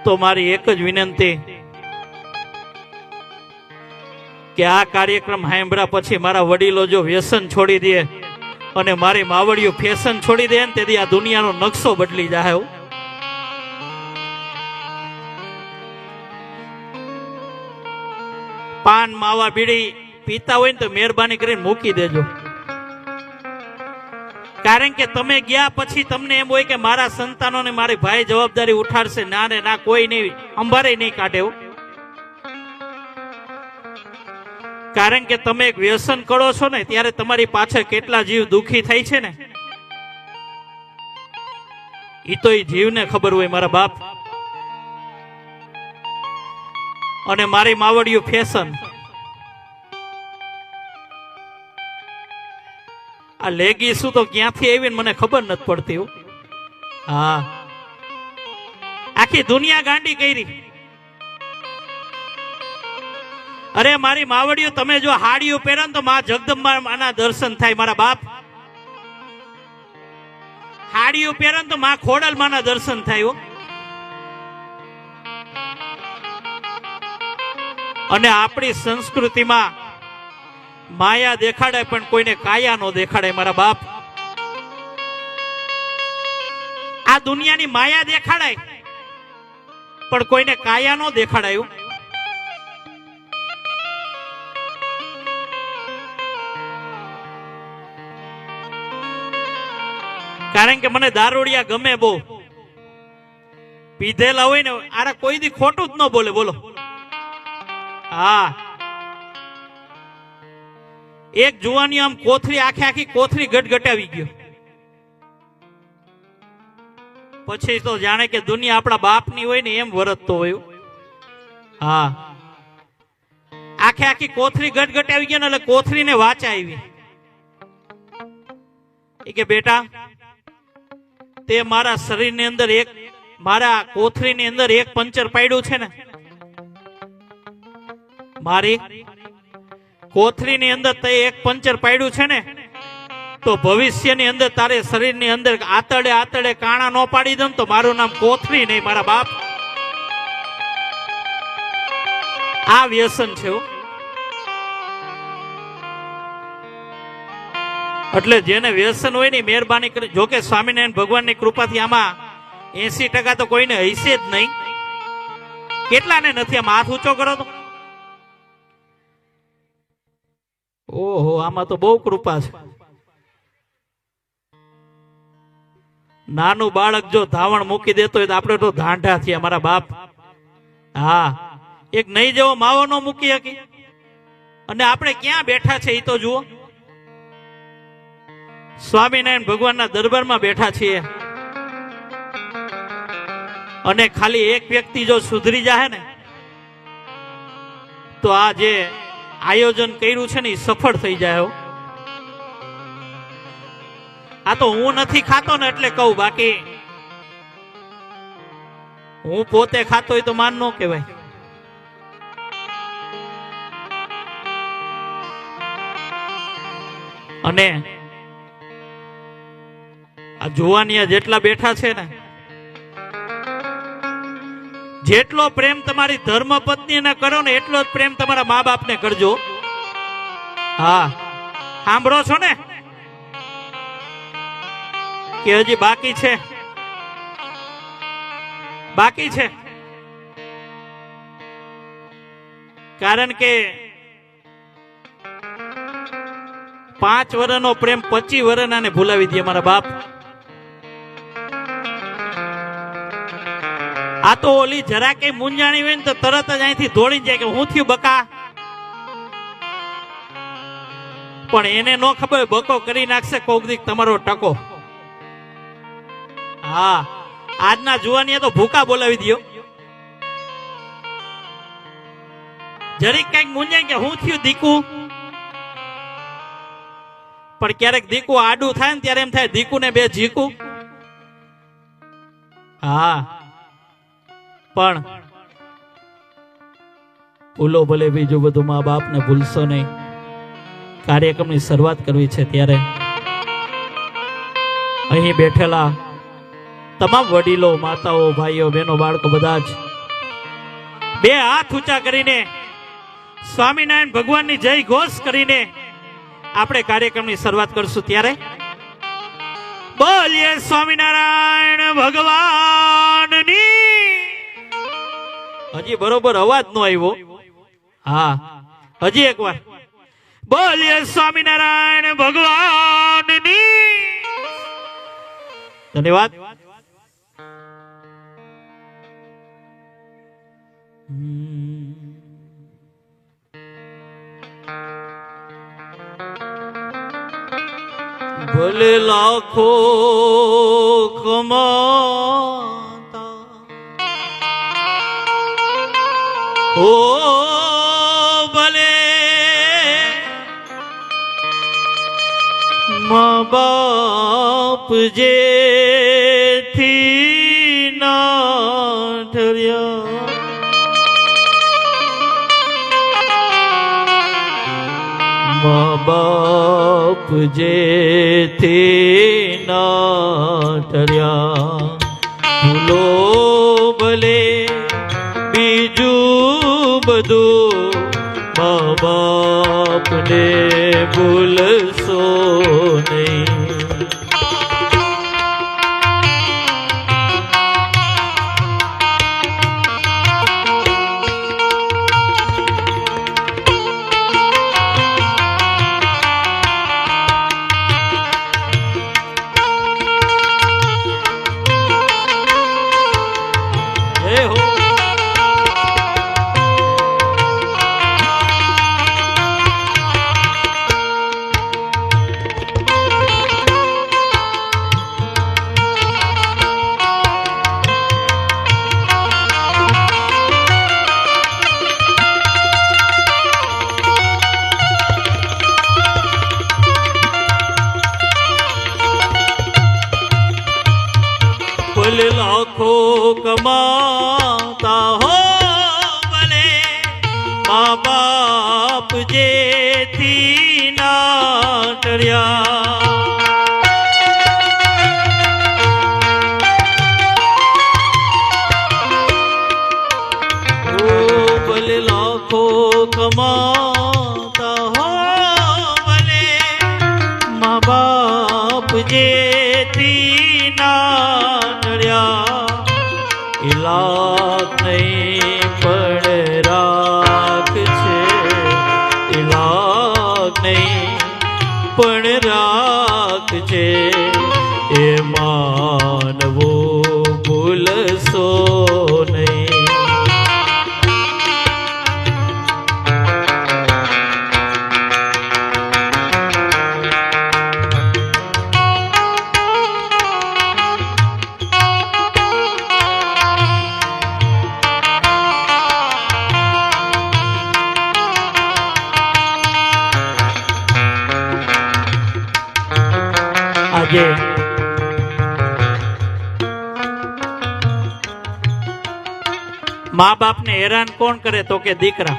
તો મારી એક જ વિનંતી કે આ કાર્યક્રમ સાંભળ્યા પછી મારા વડીલો જો વ્યસન છોડી દે અને મારી માવડીઓ ફેશન છોડી દે ને તેથી આ દુનિયાનો નકશો બદલી જાય. પાન માવા બીડી પીતા હોય ને તો મહેરબાની કરીને મૂકી દેજો, કારણ કે તમે ગયા પછી તમને એમ હોય કે મારા સંતાનોને મારી ભાઈ જવાબદારી ઉઠાડશે. ના ને ના, કોઈ નહીં અંબારે નહીં કાઢે. કારણ કે તમે એક વ્યસન કરો છો ને ત્યારે તમારી પાછળ કેટલા જીવ દુખી થાય છે ને એ તો એ જીવને ખબર હોય મારા બાપ. અને મારી માવડીઓ ફેશન, આ લેગી શું તો ક્યાંથી આવી મને ખબર નથી પડતી. હા, આખી દુનિયા ગાંડી કરી. અરે મારી માવડીઓ, તમે જો હાડીઓ પહેરો ને તો માં જગદંબાના દર્શન થાય મારા બાપ. હાડીઓ પહેરો ને તો માં ખોડલમાના દર્શન થાય. અને આપણી સંસ્કૃતિમાં માયા દેખાડે પણ કોઈને કાયા નો દેખાડે મારા બાપ. આ દુનિયાની માયા દેખાડાય પણ કોઈને કાયા નો દેખાડાયું. કારણ કે મને દારૂડિયા ગમે બહુ. પીધેલા હોય ને આરા કોઈ દી ખોટું જ ન બોલે. બોલો. હા, એક જુવાની આમ કોથળી આખી કોથળી ગટગટાવી ગયો. પછી તો જાણે કે દુનિયા આપણા બાપની હોય ને એમ વર્તતો હોય. હા, આખી કોથળી ગટગટાવી ગયો ને એટલે કોથળીને વાચા આવી કે બેટા, તે મારા શરીરની અંદર મારા કોથળીની અંદર એક પંચર પાડ્યું છે ને, મારી કોથળીની અંદર તે એક પંચર પાડ્યું છે ને, તો ભવિષ્યની અંદર તારે શરીરની અંદર આતડે કાણા નો પાડી દઉં તો મારું નામ કોથળી નહીં મારા બાપ. આ વ્યસન છે. એટલે જેને વ્યસન હોય ને મહેરબાની કરી. જોકે સ્વામિનારાયણ ભગવાનની કૃપાથી આમાં 80% તો કોઈને હશે જ નહીં. કેટલાને નથી? આમ હાથ ઊંચો કરો તો. ઓહો, આમાં તો બહુ કૃપા છે. નાનું બાળક જો ધાવણ મૂકી દેતો હોય તો આપણે તો ધાંઢા થયા મારા બાપ. હા, એક નહીં જેવો માવો નો મૂકી શકી. અને આપણે ક્યાં બેઠા છે એ તો જુઓ. સ્વામિનારાયણ ભગવાનના દરબારમાં બેઠા છીએ અને ખાલી એક વ્યક્તિ જો સુધરી જાય ને તો આ જે આયોજન કર્યું છે ને એ સફળ થઈ જાય. આ તો હું નથી ખાતો ને એટલે કહું, બાકી હું પોતે ખાતો હોય તો માન ન કહેવાય. અને આ જુવાનિયા જેટલા બેઠા છે ને, જેટલો પ્રેમ તમારી ધર્મ પત્નીને કરો ને એટલો જ પ્રેમ તમારા મા બાપને કરજો. હા, સાંભળો છો ને કે હજી બાકી છે? બાકી છે. કારણ કે 5 વર્ષનો પ્રેમ 25 વર્ષના ભૂલાવી દે મારા બાપ. આ તો ઓલી જરા કઈ મુંજાણી હોય ને તો તરત જ અહીંથી દોડી જાય કે હું થયું બકા. પણ એને નો ખબર બકો કરી નાખશે કોક દીક તમારો ટકો. હા, આજના જુવાનીએ તો ભૂકા બોલાવી દો. જરીક કઈક મુંજાય કે હું થયું દીકુ. પણ ક્યારેક દીકુ આડું થાય ને ત્યારે એમ થાય દીકુ ને બે જીકુ. હા, પણ ભૂલો ભલે બીજું બધું મા બાપ ને ભૂલશો નહીં. કાર્યક્રમની શરૂઆત કરવી છે ત્યારે અહીં બેઠેલા તમામ વડીલો, માતાઓ, ભાઈઓ, બહેનો, બાળકો બધા જ બે હાથ ઊંચા કરીને સ્વામિનારાયણ ભગવાનની જય ઘોષ કરીને આપણે કાર્યક્રમની શરૂઆત કરશું. ત્યારે બોલીએ સ્વામિનારાયણ ભગવાનની. હજી બરોબર અવાજ નો આવ્યો. હા, હજી એકવાર બોલીએ સ્વામિનારાયણ ભગવાનની. ધન્યવાદ. ભલે લાખો કમાતા ઓ ભલે મા બાપ જેથી ના ઠર્યા મા બાપ જેથી ના ઠર્યા ભૂલો ભલે બીજું બધું મા બાપને ભૂલશો નહીં. લાખો કમાતા હો ભલે મા બાપ જેથી ના ઠર્યા ઓ ભલે લાખો કમાતા હો ભલે મા બાપ જેથી ના ઇલાક નહીં પણ રાખ છે ઇલાક નહીં પણ રાખ છે એ માનવો ભૂલશો નહીં. આજે મા બાપ ને હેરાન કોણ કરે તો કે દીકરા.